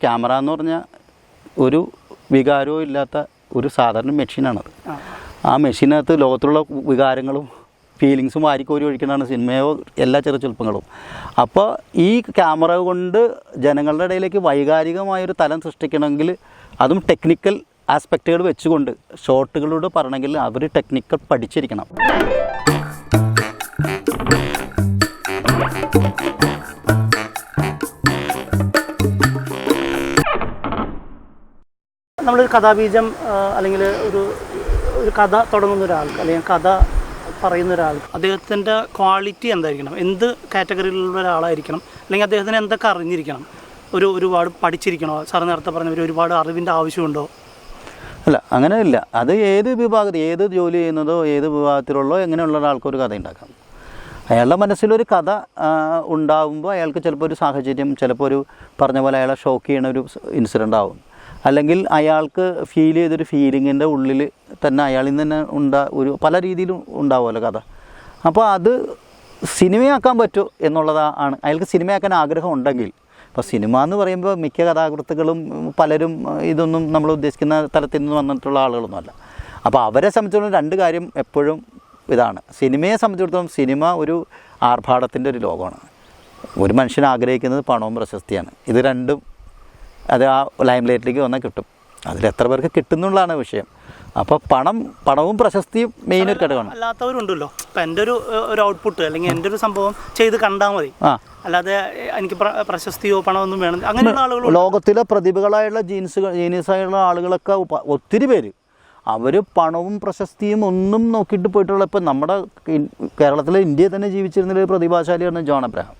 Camera എന്ന് പറഞ്ഞാൽ ഒരു വികാരവും ഇല്ലാത്ത ഒരു സാധാരണ മെഷീനാണത്. ആ മെഷീനകത്ത് ലോകത്തുള്ള വികാരങ്ങളും ഫീലിങ്സും വാരിക്കോരി ഒഴിക്കുന്നതാണ് സിനിമയോ എല്ലാ ചെറുചെറുപ്പങ്ങളും. അപ്പോൾ ഈ ക്യാമറ കൊണ്ട് ജനങ്ങളുടെ ഇടയിലേക്ക് വൈകാരികമായൊരു തലം സൃഷ്ടിക്കണമെങ്കിൽ അതും ടെക്നിക്കൽ ആസ്പെക്റ്റുകൾ വെച്ചുകൊണ്ട് ഷോട്ടുകളോട് പറയണമെങ്കിൽ അവർ ടെക്നിക്കൽ പഠിച്ചിരിക്കണം. നമ്മളൊരു കഥാബീജം അല്ലെങ്കിൽ ഒരു കഥ തുടങ്ങുന്ന ഒരാൾക്ക് അല്ലെങ്കിൽ കഥ പറയുന്ന ഒരാൾക്ക് അദ്ദേഹത്തിൻ്റെ ക്വാളിറ്റി എന്തായിരിക്കണം, എന്ത് കാറ്റഗറിയിലുള്ള ഒരാളായിരിക്കണം, അല്ലെങ്കിൽ അദ്ദേഹത്തിന് എന്തൊക്കെ അറിഞ്ഞിരിക്കണം, ഒരുപാട് പഠിച്ചിരിക്കണോ? സാർ നേരത്തെ പറഞ്ഞ ഒരുപാട് അറിവിൻ്റെ ആവശ്യമുണ്ടോ? അല്ല, അങ്ങനെയില്ല. അത് ഏത് വിഭാഗത്തിൽ ഏത് ജോലി ചെയ്യുന്നതോ ഏത് വിഭാഗത്തിലുള്ളോ എങ്ങനെയുള്ള ഒരാൾക്കൊരു കഥ ഉണ്ടാക്കാം. അയാളുടെ മനസ്സിലൊരു കഥ ഉണ്ടാകുമ്പോൾ അയാൾക്ക് ചിലപ്പോൾ ഒരു സാഹചര്യം, ചിലപ്പോൾ ഒരു പറഞ്ഞ പോലെ അയാളെ ഷോക്ക് ചെയ്യുന്ന ഒരു ഇൻസിഡൻ്റ് ആവും, അല്ലെങ്കിൽ അയാൾക്ക് ഫീൽ ചെയ്തൊരു ഫീലിങ്ങിൻ്റെ ഉള്ളിൽ തന്നെ അയാളിൽ നിന്ന് തന്നെ പല രീതിയിലും ഉണ്ടാവുമല്ലോ കഥ. അപ്പോൾ അത് സിനിമയാക്കാൻ പറ്റുമോ എന്നുള്ളതാണ്. അയാൾക്ക് സിനിമയാക്കാൻ ആഗ്രഹം ഉണ്ടെങ്കിൽ. ഇപ്പോൾ സിനിമ എന്ന് പറയുമ്പോൾ മിക്ക കഥാകൃത്തുക്കളും പലരും ഇതൊന്നും നമ്മൾ ഉദ്ദേശിക്കുന്ന തലത്തിൽ നിന്ന് വന്നിട്ടുള്ള ആളുകളൊന്നുമല്ല. അപ്പോൾ അവരെ സംബന്ധിച്ചിടത്തോളം രണ്ട് കാര്യം എപ്പോഴും ഇതാണ്. സിനിമയെ സംബന്ധിച്ചിടത്തോളം സിനിമ ഒരു ആർഭാടത്തിൻ്റെ ഒരു ലോകമാണ്. ഒരു മനുഷ്യൻ ആഗ്രഹിക്കുന്നത് പണവും പ്രശസ്തിയാണ്. ഇത് രണ്ടും അത് ആ ലൈം ലൈറ്റിലേക്ക് വന്നാൽ കിട്ടും. അതിൽ എത്ര പേർക്ക് കിട്ടുന്നുള്ളതാണ് വിഷയം. അപ്പോൾ പണവും പ്രശസ്തിയും മെയിൻ ഒരു ഘടകമാണ്. അല്ലാത്തവരുണ്ടല്ലോ. ഇപ്പം എൻ്റെ ഒരു ഔട്ട്പുട്ട് അല്ലെങ്കിൽ എൻ്റെ ഒരു സംഭവം ചെയ്ത് കണ്ടാൽ മതി, അല്ലാതെ എനിക്ക് പ്രശസ്തിയോ പണമൊന്നും വേണം അങ്ങനെയുള്ള ആളുകൾ. ലോകത്തിലെ പ്രതിഭകളായുള്ള ജീനിയസായുള്ള ആളുകളൊക്കെ ഒത്തിരി പേര് അവർ പണവും പ്രശസ്തിയും ഒന്നും നോക്കിയിട്ട് പോയിട്ടുള്ള. ഇപ്പം നമ്മുടെ കേരളത്തിലെ ഇന്ത്യയിൽ തന്നെ ജീവിച്ചിരുന്നൊരു പ്രതിഭാശാലിയാണ് ജോൺ അബ്രഹാം.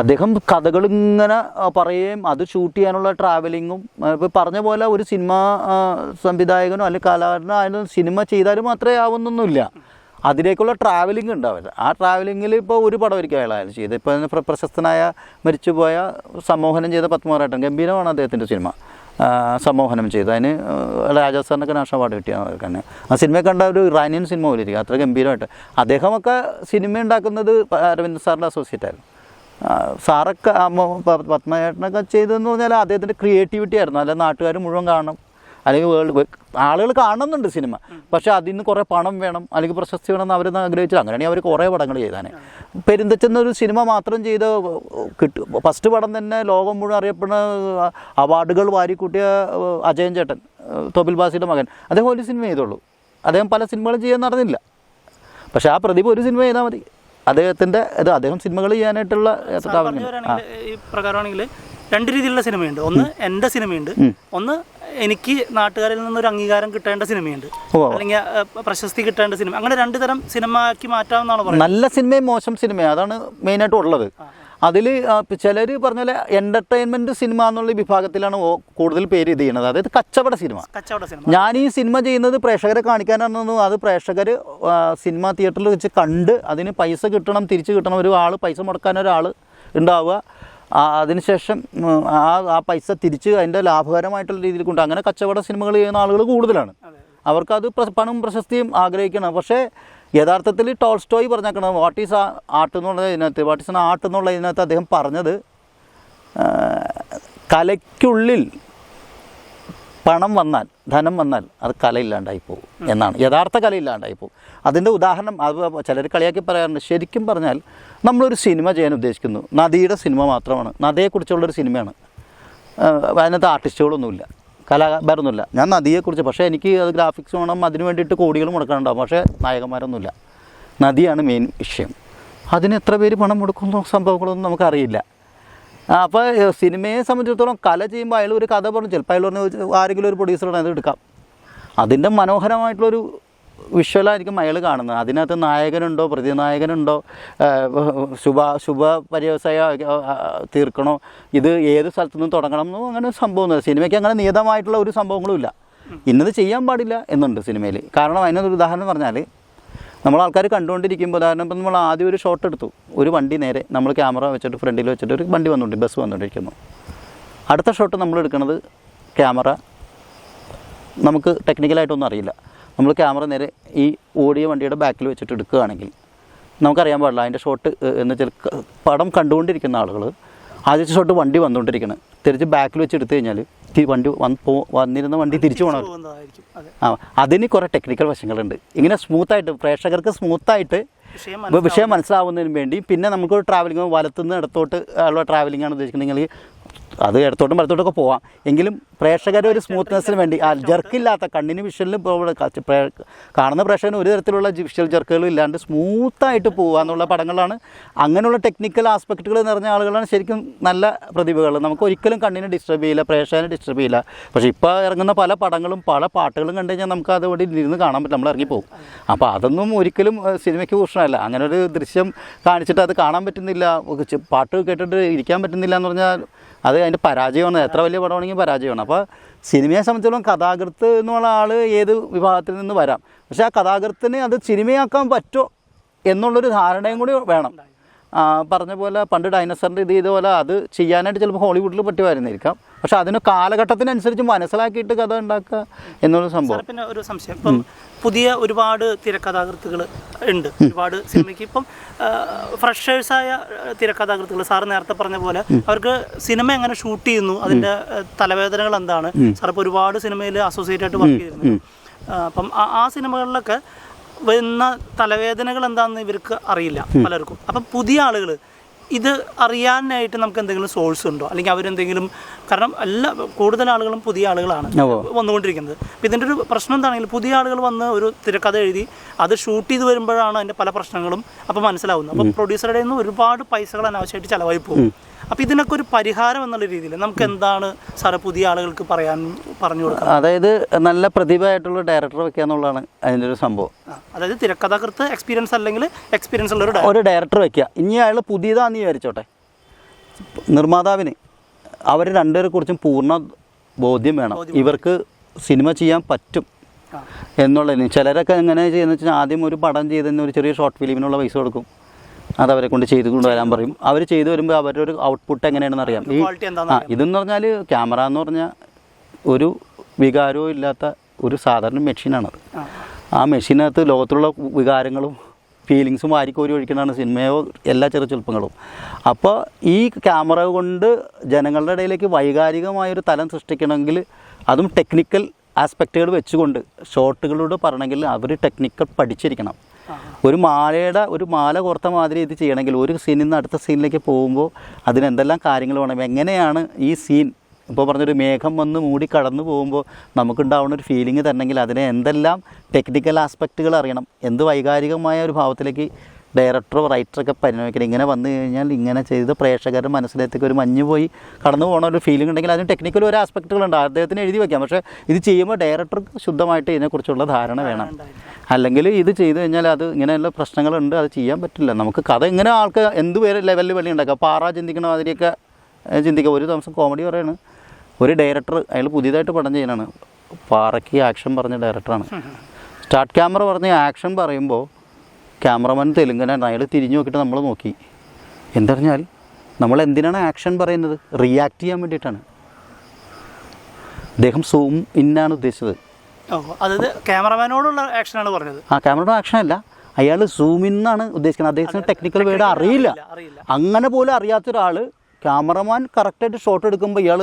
അദ്ദേഹം കഥകളിങ്ങനെ പറയുകയും അത് ഷൂട്ട് ചെയ്യാനുള്ള ട്രാവലിങ്ങും, ഇപ്പോൾ പറഞ്ഞ പോലെ ഒരു സിനിമ സംവിധായകനോ അല്ലെങ്കിൽ കലാകാരനോ ആയാലും സിനിമ ചെയ്താലും മാത്രമേ ആവുന്നൊന്നുമില്ല. അതിലേക്കുള്ള ട്രാവലിംഗ് ഉണ്ടാവില്ല. ആ ട്രാവലിങ്ങിൽ ഇപ്പോൾ ഒരു പടം ഒരിക്കൽ അയാൾ ചെയ്ത്. ഇപ്പോൾ പ്രശസ്തനായ മരിച്ചുപോയ സമ്മോഹനം ചെയ്ത പത്മനാഭൻ, ഗംഭീരമാണ് അദ്ദേഹത്തിൻ്റെ സിനിമ. സമ്മോഹനം ചെയ്തു. അതിന് രാജാ സാറിനൊക്കെ നാഷണൽ അവാർഡ് കിട്ടിയാണ് തന്നെ. ആ സിനിമ കണ്ട ഒരു ഇറാനിയൻ സിനിമ പോലെ ഇരിക്കും, അത്ര ഗംഭീരമായിട്ട്. അദ്ദേഹമൊക്കെ സിനിമ ഉണ്ടാക്കുന്നത് അരവിന്ദ് സാറിൻ്റെ അസോസിയേറ്റായിരുന്നു. സാറൊക്കെ പത്മനാഭനൊക്കെ ചെയ്തതെന്ന് പറഞ്ഞാൽ അദ്ദേഹത്തിൻ്റെ ക്രിയേറ്റിവിറ്റി ആയിരുന്നു. അല്ല നാട്ടുകാർ മുഴുവൻ കാണണം, അല്ലെങ്കിൽ ആളുകൾ കാണുന്നുണ്ട് സിനിമ, പക്ഷേ അതിൽ നിന്ന് കുറേ പണം വേണം അല്ലെങ്കിൽ പ്രശസ്തി വേണമെന്ന് അവരെന്ന് ആഗ്രഹിച്ചത്. അങ്ങനെയാണെങ്കിൽ അവർ കുറേ പടങ്ങൾ ചെയ്താനെ. പെരുന്തച്ചെന്നൊരു സിനിമ മാത്രം ചെയ്ത് കിട്ടും. ഫസ്റ്റ് പടം തന്നെ ലോകം മുഴുവൻ അറിയപ്പെടുന്ന അവാർഡുകൾ വാരിക്കൂട്ടിയ അജയൻ ചേട്ടൻ, തോപ്പിൽ ബാസിയുടെ മകൻ, അദ്ദേഹം ഒരു സിനിമ ചെയ്തോളൂ. അദ്ദേഹം പല സിനിമകളും ചെയ്യാൻ നടന്നില്ല. പക്ഷേ ആ പ്രതിഭ ഒരു സിനിമ ചെയ്താൽ മതി. അദ്ദേഹത്തിൻ്റെ അദ്ദേഹം സിനിമകൾ ചെയ്യാനായിട്ടുള്ള ഈ പ്രകാരമാണെങ്കിൽ രണ്ട് രീതിയിലുള്ള സിനിമയുണ്ട്. ഒന്ന് എൻ്റെ സിനിമയുണ്ട്, ഒന്ന് എനിക്ക് നാട്ടുകാരിൽ നിന്നൊരു അംഗീകാരം കിട്ടേണ്ട സിനിമയുണ്ട്, അല്ലെങ്കിൽ പ്രശസ്തി കിട്ടേണ്ട സിനിമ. അങ്ങനെ രണ്ട് തരം സിനിമ ആക്കി മാറ്റാമെന്നാണ് പറയുന്നത്. നല്ല സിനിമയും മോശം സിനിമയും അതാണ് മെയിനായിട്ട് ഉള്ളത്. അതിൽ ചിലർ പറഞ്ഞാൽ എൻ്റർടൈൻമെൻറ്റ് സിനിമ എന്നുള്ള വിഭാഗത്തിലാണ് കൂടുതൽ പേര് ഇത് ചെയ്യുന്നത്. അതായത് കച്ചവട സിനിമ. ഞാൻ ഈ സിനിമ ചെയ്യുന്നത് പ്രേക്ഷകരെ കാണിക്കാനാണെന്നു. അത് പ്രേക്ഷകർ സിനിമ തിയേറ്ററിൽ വെച്ച് കണ്ട് അതിന് പൈസ കിട്ടണം, തിരിച്ച് കിട്ടണം. പൈസ മുടക്കാൻ ഒരാൾ ഉണ്ടാവുക, അതിനുശേഷം ആ പൈസ തിരിച്ച് അതിൻ്റെ ലാഭകരമായിട്ടുള്ള രീതിയിൽ കൊണ്ട് അങ്ങനെ കച്ചവട സിനിമകൾ ചെയ്യുന്ന ആളുകൾ കൂടുതലാണ്. അവർക്കത് പണവും പ്രശസ്തിയും ആഗ്രഹിക്കണം. പക്ഷേ യഥാർത്ഥത്തിൽ ടോൾസ്റ്റോയ് പറഞ്ഞേക്കണം വാട്ട് ഈസ് ആർട്ട് എന്നുള്ളതിനകത്ത്, വാട്ട് ഈസ് ആൻ ആർട്ട് എന്നുള്ളതിനകത്ത് അദ്ദേഹം പറഞ്ഞത് കലയ്ക്കുള്ളിൽ പണം വന്നാൽ, ധനം വന്നാൽ അത് കലയില്ലാണ്ടായി പോകും എന്നാണ്. യഥാർത്ഥ കലയില്ലാണ്ടായി പോകും. അതിൻ്റെ ഉദാഹരണം അത് ചിലർ കളിയാക്കി പറയാറുണ്ട്. ശരിക്കും പറഞ്ഞാൽ നമ്മളൊരു സിനിമ ചെയ്യാൻ ഉദ്ദേശിക്കുന്നു, നദിയുടെ സിനിമ മാത്രമാണ്, നദിയെക്കുറിച്ചുള്ളൊരു സിനിമയാണ്. അതിനകത്ത് ആർട്ടിസ്റ്റുകളൊന്നുമില്ല, കലാകാരൊന്നുമില്ല. ഞാൻ നദിയെക്കുറിച്ച്, പക്ഷേ എനിക്ക് അത് ഗ്രാഫിക്സ് വേണം, അതിന് വേണ്ടിയിട്ട് കോടികൾ മുടക്കാനുണ്ടാവും. പക്ഷേ നായകന്മാരൊന്നുമില്ല. നദിയാണ് മെയിൻ വിഷയം. അതിന് എത്ര പേര് പണം മുടക്കുന്ന സംഭവങ്ങളൊന്നും നമുക്കറിയില്ല. അപ്പോൾ സിനിമയെ സംബന്ധിച്ചിടത്തോളം കല ചെയ്യുമ്പോൾ അയാൾ ഒരു കഥ പറഞ്ഞു, ചിലപ്പോൾ അയാൾ പറഞ്ഞ് ആരെങ്കിലും ഒരു പ്രൊഡ്യൂസറാണ് അത് എടുക്കാം. അതിൻ്റെ മനോഹരമായിട്ടുള്ളൊരു വിഷ്വലായിരിക്കും അയാൾ കാണുന്നത്. അതിനകത്ത് നായകനുണ്ടോ പ്രതിനായകനുണ്ടോ, ശുഭ പര്യവസായ തീർക്കണോ, ഇത് ഏത് സ്ഥലത്തു നിന്ന് തുടങ്ങണം എന്നോ അങ്ങനെ സംഭവമൊന്നുമില്ല. സിനിമയ്ക്ക് അങ്ങനെ നിയതമായിട്ടുള്ള ഒരു സംഭവങ്ങളും ഇല്ല. ഇന്നത് ചെയ്യാൻ പാടില്ല എന്നുണ്ട് സിനിമയിൽ. കാരണം അതിനൊരു ഉദാഹരണം പറഞ്ഞാൽ, നമ്മൾ ആൾക്കാർ കണ്ടുകൊണ്ടിരിക്കുമ്പോൾ, ഉദാഹരണം ഇപ്പം നമ്മൾ ആദ്യം ഒരു ഷോട്ട് എടുത്തു, ഒരു വണ്ടി നേരെ നമ്മൾ ക്യാമറ വെച്ചിട്ട് ഫ്രണ്ടിൽ വെച്ചിട്ട് ഒരു വണ്ടി ബസ് വന്നുകൊണ്ടിരിക്കുന്നു. അടുത്ത ഷോട്ട് നമ്മൾ എടുക്കുന്നത് ക്യാമറ നമുക്ക് ടെക്നിക്കലായിട്ടൊന്നും അറിയില്ല. നമ്മൾ ക്യാമറ നേരെ ഈ ഓടിയ വണ്ടിയുടെ ബാക്കിൽ വെച്ചിട്ട് എടുക്കുകയാണെങ്കിൽ നമുക്കറിയാൻ പാടില്ല അതിൻ്റെ ഷോട്ട് എന്ന് വെച്ചാൽ പടം കണ്ടുകൊണ്ടിരിക്കുന്ന ആളുകൾ ആദ്യത്തെ ഷോട്ട് വണ്ടി വന്നുകൊണ്ടിരിക്കണം, തിരിച്ച് ബാക്കിൽ വെച്ച് എടുത്തു കഴിഞ്ഞാൽ വണ്ടി വന്നിരുന്ന വണ്ടി തിരിച്ചു പോകണം. അതിന് കുറേ ടെക്നിക്കൽ വശങ്ങളുണ്ട്. ഇങ്ങനെ സ്മൂത്തായിട്ട് പ്രേക്ഷകർക്ക് സ്മൂത്തായിട്ട് വിഷയം മനസ്സിലാവുന്നതിന് വേണ്ടി. പിന്നെ നമുക്കൊരു ട്രാവലിംഗ് വലത്തുനിന്ന് ഇടത്തോട്ട് ഉള്ള ട്രാവലിംഗ് ആണ് ഉദ്ദേശിക്കുന്നുണ്ടെങ്കിൽ അത് ഇടത്തോട്ടും വലത്തോട്ടൊക്കെ പോവാം. എങ്കിലും പ്രേക്ഷകരുടെ ഒരു സ്മൂത്ത്നെസ്സിന് വേണ്ടി ജർക്കില്ലാത്ത കണ്ണിന് വിഷ്വലിന് കാണുന്ന പ്രേക്ഷകന് ഒരു തരത്തിലുള്ള വിഷ്വൽ ജർക്കുകളും ഇല്ലാണ്ട് സ്മൂത്തായിട്ട് പോകുക എന്നുള്ള പടങ്ങളാണ്. അങ്ങനെയുള്ള ടെക്നിക്കൽ ആസ്പെക്റ്റുകൾ നിറഞ്ഞ ആളുകളാണ് ശരിക്കും നല്ല പ്രതിഭകൾ. നമുക്ക് ഒരിക്കലും കണ്ണിനെ ഡിസ്റ്റർബ് ചെയ്യില്ല, പ്രേക്ഷകനെ ഡിസ്റ്റർബ് ചെയ്യില്ല. പക്ഷേ ഇപ്പോൾ ഇറങ്ങുന്ന പല പടങ്ങളും പല പാട്ടുകളും കണ്ടു കഴിഞ്ഞാൽ നമുക്ക് അതുകൊണ്ട് ഇരുന്ന് കാണാൻ പറ്റും, നമ്മൾ ഇറങ്ങിപ്പോകും. അപ്പോൾ അതൊന്നും ഒരിക്കലും സിനിമയ്ക്ക് ഭൂഷണമല്ല. അങ്ങനെ ഒരു ദൃശ്യം കാണിച്ചിട്ട് അത് കാണാൻ പറ്റുന്നില്ല, പാട്ട് കേട്ടിട്ട് ഇരിക്കാൻ പറ്റുന്നില്ല എന്ന് പറഞ്ഞാൽ അത് അതിൻ്റെ പരാജയമാണ്. എത്ര വലിയ പടമാണെങ്കിൽ പരാജയമാണ്. അപ്പോൾ സിനിമയെ സംബന്ധിച്ചിടത്തോളം കഥാകൃത്ത് എന്നുള്ള ആൾ ഏത് വിഭാഗത്തിൽ നിന്ന് വരാം. പക്ഷേ ആ കഥാകൃത്തിന് അത് സിനിമയാക്കാൻ പറ്റുമോ എന്നുള്ളൊരു ധാരണയും കൂടി വേണം. പറഞ്ഞ പോലെ പണ്ട് ഡൈനോസറിൻ്റെ ഇത് ഇതുപോലെ അത് ചെയ്യാനായിട്ട് ചിലപ്പോൾ ഹോളിവുഡിൽ പറ്റുമായിരുന്നിരിക്കാം. പക്ഷെ അതിന് കാലഘട്ടത്തിനനുസരിച്ച് മനസ്സിലാക്കിയിട്ട് കഥ ഉണ്ടാക്കുക എന്നുള്ള സംഭവം. പിന്നെ ഒരു സംശയം, ഇപ്പം പുതിയ ഒരുപാട് തിരക്കഥാകൃത്തുകൾ ഉണ്ട് ഒരുപാട് സിനിമയ്ക്ക്. ഇപ്പം ഫ്രഷേഴ്സായ തിരക്കഥാകൃത്തുകൾ സാറ് നേരത്തെ പറഞ്ഞ പോലെ അവർക്ക് സിനിമ എങ്ങനെ ഷൂട്ട് ചെയ്യുന്നു, അതിൻ്റെ തലവേദനകൾ എന്താണ്. സാർ ഇപ്പോൾ ഒരുപാട് സിനിമയിൽ അസോസിയേറ്റ് ആയിട്ട് വർക്ക് ചെയ്തിരുന്നു. അപ്പം ആ സിനിമകളിലൊക്കെ വരുന്ന തലവേദനകൾ എന്താണെന്ന് ഇവർക്ക് അറിയില്ല പലർക്കും. അപ്പം പുതിയ ആളുകൾ ഇത് അറിയാനായിട്ട് നമുക്ക് എന്തെങ്കിലും സോഴ്സ് ഉണ്ടോ, അല്ലെങ്കിൽ അവരെന്തെങ്കിലും, കാരണം കൂടുതൽ ആളുകളും പുതിയ ആളുകളാണ് വന്നുകൊണ്ടിരിക്കുന്നത്. അപ്പോൾ ഇതിൻ്റെ ഒരു പ്രശ്നം എന്താണെങ്കിലും പുതിയ ആളുകൾ വന്ന് ഒരു തിരക്കഥ എഴുതി അത് ഷൂട്ട് ചെയ്ത് വരുമ്പോഴാണ് അതിൻ്റെ പല പ്രശ്നങ്ങളും അപ്പോൾ മനസ്സിലാവുന്നത്. അപ്പോൾ പ്രൊഡ്യൂസറുടെ നിന്ന് ഒരുപാട് പൈസകൾ അനാവശ്യമായിട്ട് ചിലവായി പോകും. അപ്പോൾ ഇതിനൊക്കെ ഒരു പരിഹാരം എന്നുള്ള രീതിയിൽ നമുക്ക് എന്താണ് സാറ് പുതിയ ആളുകൾക്ക് പറഞ്ഞു കൊടുക്കുക? അതായത് നല്ല പ്രതിഭയായിട്ടുള്ള ഡയറക്ടർ വെക്കുക എന്നുള്ളതാണ് അതിൻ്റെ ഒരു സംഭവം. അതായത് തിരക്കഥാകൃത്ത് എക്സ്പീരിയൻസ് അല്ലെങ്കിൽ എക്സ്പീരിയൻസ് ഉള്ള ഒരു ഡയറക്ടർ വെക്കുക. ഇനി അയാൾ പുതിയതാണെന്ന് വിചാരിച്ചോട്ടെ, നിർമ്മാതാവിന് അവർ രണ്ടുപേരെ കുറിച്ചും പൂർണ്ണ ബോധ്യം വേണം. ഇവർക്ക് സിനിമ ചെയ്യാൻ പറ്റും എന്നുള്ളതിന്. ചിലരൊക്കെ എങ്ങനെ ചെയ്യുന്നത് വെച്ചാൽ ആദ്യം ഒരു പടം ചെയ്തതിന് ഒരു ചെറിയ ഷോർട്ട് ഫിലിമിനുള്ള പൈസ കൊടുക്കും, അതവരെ കൊണ്ട് ചെയ്ത് കൊണ്ടുവരാൻ പറയും. അവർ ചെയ്തു വരുമ്പോൾ അവരുടെ ഒരു ഔട്ട്പുട്ട് എങ്ങനെയാണെന്ന് അറിയാം. ഇതെന്ന് പറഞ്ഞാൽ ക്യാമറ എന്ന് പറഞ്ഞാൽ ഒരു വികാരവും ഇല്ലാത്ത ഒരു സാധാരണ മെഷീനാണത്. ആ മെഷീനകത്ത് ലോകത്തുള്ള വികാരങ്ങളും ഫീലിങ്സും വാരിക്കോരി ഒഴിക്കുന്നതാണ് സിനിമയോ എല്ലാ ചെറുചെറുപ്പങ്ങളും. അപ്പോൾ ഈ ക്യാമറ കൊണ്ട് ജനങ്ങളുടെ ഇടയിലേക്ക് വൈകാരികമായൊരു തലം സൃഷ്ടിക്കണമെങ്കിൽ അതും ടെക്നിക്കൽ ആസ്പെക്റ്റുകൾ വെച്ചുകൊണ്ട് ഷോട്ടുകളോട് പറയണമെങ്കിൽ അവർ ടെക്നിക്കൽ പഠിച്ചിരിക്കണം. ഒരു മാല കോർത്ത മാതിരി ഇത് ചെയ്യണമെങ്കിൽ ഒരു സീനിൽ നിന്ന് അടുത്ത സീനിലേക്ക് പോകുമ്പോൾ അതിനെന്തെല്ലാം കാര്യങ്ങൾ വേണം, എങ്ങനെയാണ് ഈ സീൻ ഇപ്പോൾ പറഞ്ഞൊരു മേഘം വന്ന് മൂടി കടന്നു പോകുമ്പോൾ നമുക്കുണ്ടാവുന്ന ഒരു ഫീലിംഗ് തരണമെങ്കിൽ അതിനെ എന്തെല്ലാം ടെക്നിക്കൽ ആസ്പെക്റ്റുകൾ അറിയണം, എന്ത് വൈകാരികമായ ഒരു ഭാവത്തിലേക്ക് ഡയറക്ടറോ റൈറ്ററൊക്കെ പരിണമിക്കണം. ഇങ്ങനെ വന്നു കഴിഞ്ഞാൽ ഇങ്ങനെ ചെയ്ത് പ്രേക്ഷകരുടെ മനസ്സിലേക്ക് ഒരു മഞ്ഞ് പോയി കടന്നു പോകുന്ന ഒരു ഫീലിംഗ് ഉണ്ടെങ്കിൽ അതിന് ടെക്നിക്കൽ ഒരു ആസ്പെക്റ്റുകളുണ്ട്, അദ്ദേഹത്തിന് എഴുതി വയ്ക്കാം. പക്ഷേ ഇത് ചെയ്യുമ്പോൾ ഡയറക്ടർക്ക് ശുദ്ധമായിട്ട് ഇതിനെക്കുറിച്ചുള്ള ധാരണ വേണം. അല്ലെങ്കിൽ ഇത് ചെയ്തു കഴിഞ്ഞാൽ അത് ഇങ്ങനെയുള്ള പ്രശ്നങ്ങളുണ്ട്, അത് ചെയ്യാൻ പറ്റില്ല. നമുക്ക് കഥ ഇങ്ങനെ ആൾക്ക് എന്ത് പേര് ലെവലിൽ വലിയ ഉണ്ടാക്കുക, പാറ ചിന്തിക്കണ മാതിരിയൊക്കെ ചിന്തിക്കുക. ഒരു ദിവസം കോമഡി പറയാണ്, ഒരു ഡയറക്ടർ അയാൾ പുതിയതായിട്ട് പടം ചെയ്യാനാണ്, പാറയ്ക്ക് ആക്ഷൻ പറഞ്ഞ ഡയറക്ടറാണ്. സ്റ്റാർട്ട് ക്യാമറ പറഞ്ഞ് ആക്ഷൻ പറയുമ്പോൾ ക്യാമറമാൻ തെലുങ്കനാണ്. അയാൾ തിരിഞ്ഞു നോക്കിയിട്ട് നമ്മൾ നോക്കി. എന്തറിഞ്ഞാൽ നമ്മൾ എന്തിനാണ് ആക്ഷൻ പറയുന്നത്? റിയാക്ട് ചെയ്യാൻ വേണ്ടിയിട്ടാണ്. അദ്ദേഹം സൂം ഇന്നാണ് ഉദ്ദേശിച്ചത്. അതായത് ക്യാമറമാനോടുള്ള ആക്ഷനാണ് പറഞ്ഞത്. ക്യാമറയുടെ ആക്ഷൻ അല്ല, അയാൾ സൂം ഇന്നാണ് ഉദ്ദേശിക്കുന്നത്. അദ്ദേഹത്തിന് ടെക്നിക്കൽ വേർഡ് അറിയില്ല. അങ്ങനെ പോലും അറിയാത്തൊരാൾ ക്യാമറമാൻ കറക്റ്റായിട്ട് ഷോട്ട് എടുക്കുമ്പോൾ ഇയാൾ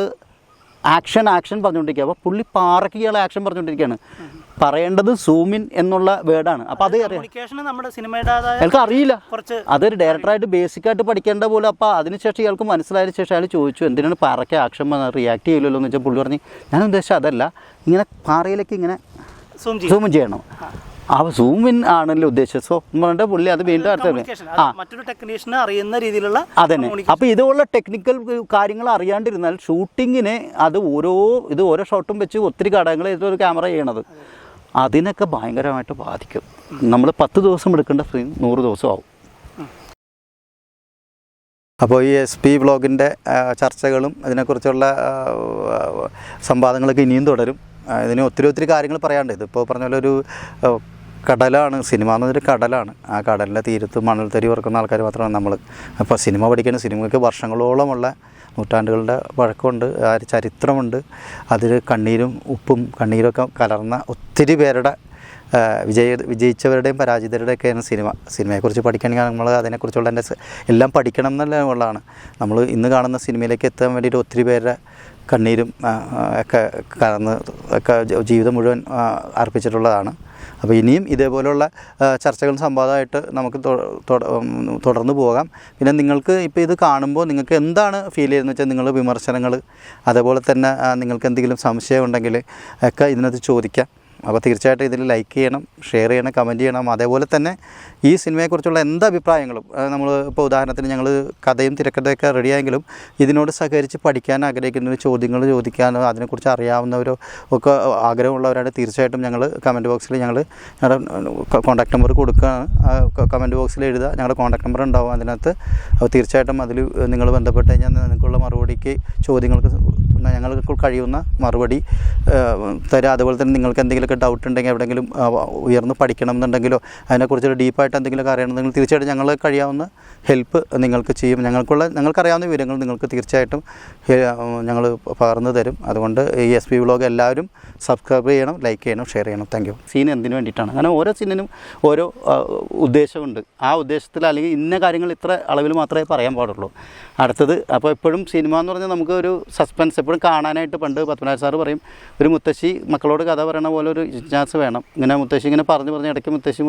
ആക്ഷൻ പറഞ്ഞുകൊണ്ടിരിക്കുക. അപ്പോൾ പുള്ളി പാറയ്ക്ക് ഇയാൾ ആക്ഷൻ പറഞ്ഞുകൊണ്ടിരിക്കുകയാണ്. പറയേണ്ടത് സൂമിൻ എന്നുള്ള വേർഡാണ്. അപ്പോൾ അത് അയാൾക്ക് അറിയില്ല. അതൊരു ഡയറക്ടറായിട്ട് ബേസിക്കായിട്ട് പഠിക്കേണ്ട പോലെ. അപ്പോൾ അതിനുശേഷം ഇയാൾക്ക് മനസ്സിലായതിനു ശേഷം അയാൾ ചോദിച്ചു എന്തിനാണ് പാറയ്ക്ക് ആക്ഷൻ റിയാക്ട് ചെയ്യില്ലല്ലോ എന്ന് വെച്ചാൽ പുള്ളി പറഞ്ഞു ഞാൻ ഉദ്ദേശിച്ചത് അതല്ല, ഇങ്ങനെ പാറയിലേക്ക് ഇങ്ങനെ സൂം ചെയ്യണം. ആ സൂമിൻ ആണല്ലോ ഉദ്ദേശിച്ചത്. സോ എന്ന് പറഞ്ഞിട്ട് പുള്ളി അത് വീണ്ടും മറ്റൊരു ടെക്നീഷ്യന് അറിയുന്ന രീതിയിലുള്ള അതന്നെ. അപ്പോൾ ഇതുപോലുള്ള ടെക്നിക്കൽ കാര്യങ്ങൾ അറിയാണ്ടിരുന്നാൽ ഷൂട്ടിങ്ങിനെ അത് ഓരോ ഷോട്ടും വെച്ച് ഒത്തിരി ഘടകങ്ങൾ ഒരു ക്യാമറ ചെയ്യണത് അതിനൊക്കെ ഭയങ്കരമായിട്ട് ബാധിക്കും. നമ്മൾ 10 ദിവസം എടുക്കേണ്ട സ്ക്രീൻ 100 ദിവസം ആവും. അപ്പോൾ ഈ SP വ്ളോഗിൻ്റെ ചർച്ചകളും അതിനെക്കുറിച്ചുള്ള സംവാദങ്ങളൊക്കെ ഇനിയും തുടരും. ഇതിന് ഒത്തിരി കാര്യങ്ങൾ പറയാനുണ്ട്. ഇതിപ്പോൾ പറഞ്ഞ പോലെ ഒരു കടലാണ് സിനിമ എന്നൊരു കടലാണ്. ആ കടലിൻ്റെ തീരത്ത് മണൽത്തരി വറുക്കുന്ന ആൾക്കാർ മാത്രമാണ് നമ്മൾ. അപ്പോൾ സിനിമ പഠിക്കുന്ന സിനിമയ്ക്ക് വർഷങ്ങളോളമുള്ള നൂറ്റാണ്ടുകളുടെ പഴക്കമുണ്ട്, ചരിത്രമുണ്ട്. അതിൽ കണ്ണീരും ഉപ്പും കണ്ണീരൊക്കെ കലർന്ന ഒത്തിരി പേരുടെ വിജയിച്ചവരുടെയും പരാജിതരുടെയൊക്കെയാണ് സിനിമയെക്കുറിച്ച് പഠിക്കണമെങ്കിൽ നമ്മൾ അതിനെക്കുറിച്ചുള്ള എല്ലാം പഠിക്കണം എന്നുള്ളതാണ്. നമ്മൾ ഇന്ന് കാണുന്ന സിനിമയിലേക്ക് എത്താൻ വേണ്ടിയിട്ട് ഒത്തിരി പേരുടെ കണ്ണീരും ഒക്കെ കടന്ന് ഒക്കെ ജീവിതം മുഴുവൻ അർപ്പിച്ചിട്ടുള്ളതാണ്. അപ്പോൾ ഇനിയും ഇതേപോലെയുള്ള ചർച്ചകളും സംവാദമായിട്ട് നമുക്ക് തുടർന്ന് പോകാം. പിന്നെ നിങ്ങൾക്ക് ഇപ്പോൾ ഇത് കാണുമ്പോൾ നിങ്ങൾക്ക് എന്താണ് ഫീൽ ചെയ്യുന്നത് വെച്ചാൽ നിങ്ങൾ വിമർശനങ്ങൾ, അതേപോലെ തന്നെ നിങ്ങൾക്ക് എന്തെങ്കിലും സംശയം ഉണ്ടെങ്കിൽ ഒക്കെ ഇതിനകത്ത് ചോദിക്കാം. അപ്പോൾ തീർച്ചയായിട്ടും ഇതിൽ ലൈക്ക് ചെയ്യണം, ഷെയർ ചെയ്യണം, കമൻറ്റ് ചെയ്യണം. അതേപോലെ തന്നെ ഈ സിനിമയെക്കുറിച്ചുള്ള എന്ത് അഭിപ്രായങ്ങളും നമ്മൾ ഇപ്പോൾ ഉദാഹരണത്തിന് ഞങ്ങൾ കഥയും തിരക്കഥയൊക്കെ റെഡിയായെങ്കിലും ഇതിനോട് സഹകരിച്ച് പഠിക്കാൻ ആഗ്രഹിക്കുന്ന ചോദ്യങ്ങൾ ചോദിക്കാനോ അതിനെക്കുറിച്ച് അറിയാവുന്നവരോ ഒക്കെ ആഗ്രഹമുള്ളവരാണ് തീർച്ചയായിട്ടും ഞങ്ങൾ കമൻറ്റ് ബോക്സിൽ ഞങ്ങളുടെ കോൺടാക്ട് നമ്പർ കൊടുക്കുകയാണ്. കമൻറ്റ് ബോക്സിൽ എഴുതുക, ഞങ്ങളുടെ കോൺടാക്ട് നമ്പർ ഉണ്ടാവും അതിനകത്ത്. അപ്പോൾ തീർച്ചയായിട്ടും അതിൽ നിങ്ങൾ ബന്ധപ്പെട്ട് കഴിഞ്ഞാൽ നിങ്ങൾക്കുള്ള മറുപടിക്ക് ചോദ്യങ്ങൾക്ക് ഞങ്ങൾക്ക് കഴിയുന്ന മറുപടി തരാം. അതുപോലെ തന്നെ നിങ്ങൾക്ക് എന്തെങ്കിലുമൊക്കെ ഡൗട്ട് ഉണ്ടെങ്കിൽ എവിടെയെങ്കിലും ഉയർന്ന് പഠിക്കണം എന്നുണ്ടെങ്കിലോ അതിനെക്കുറിച്ച് ഡീപ്പായിട്ട് എന്തെങ്കിലുമൊക്കെ അറിയണമെന്നുണ്ടെങ്കിൽ തീർച്ചയായിട്ടും ഞങ്ങൾ കഴിയാവുന്ന ഹെൽപ്പ് നിങ്ങൾക്ക് ചെയ്യും. ഞങ്ങൾക്കറിയാവുന്ന വിവരങ്ങൾ നിങ്ങൾക്ക് തീർച്ചയായിട്ടും ഞങ്ങൾ പകർന്നു തരും. അതുകൊണ്ട് ഈ SP വ്ളോഗ് എല്ലാവരും സബ്സ്ക്രൈബ് ചെയ്യണം, ലൈക്ക് ചെയ്യണം, ഷെയർ ചെയ്യണം. Thank you. സീൻ എന്തിനു വേണ്ടിയിട്ടാണ്? അങ്ങനെ ഓരോ സീനിനും ഓരോ ഉദ്ദേശമുണ്ട്. ആ ഉദ്ദേശത്തിൽ അല്ലെങ്കിൽ ഇന്ന കാര്യങ്ങൾ ഇത്ര അളവിൽ മാത്രമേ പറയാൻ പാടുള്ളൂ. അടുത്തത് അപ്പോൾ എപ്പോഴും സിനിമ എന്ന് പറഞ്ഞാൽ നമുക്ക് ഒരു സസ്പെൻസ് എപ്പോഴും കാണാനായിട്ട് പണ്ട് പത്മനാഭ സാറ് പറയും, ഒരു മുത്തശ്ശി മക്കളോട് കഥ പറയണ പോലെ ഒരു ജിജ്ഞാസ വേണം. ഇങ്ങനെ മുത്തശ്ശി ഇങ്ങനെ പറഞ്ഞ് ഇടയ്ക്ക് മുത്തശ്ശി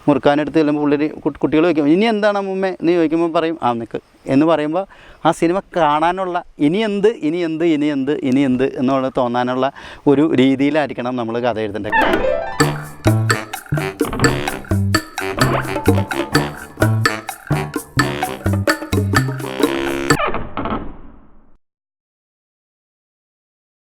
മുറുക്കാനെടുത്ത് ചെല്ലുമ്പോൾ പുള്ളി കുട്ടികൾ ചോദിക്കും ഇനി എന്താണ് അമ്മൂമ്മേ എന്ന് ചോദിക്കുമ്പോൾ പറയും നിൽക്ക് എന്ന് പറയുമ്പോൾ ആ സിനിമ കാണാനുള്ള ഇനി എന്ത് എന്നുള്ളത് തോന്നാനുള്ള ഒരു രീതിയിലായിരിക്കണം നമ്മൾ കഥ എഴുതേണ്ടത്.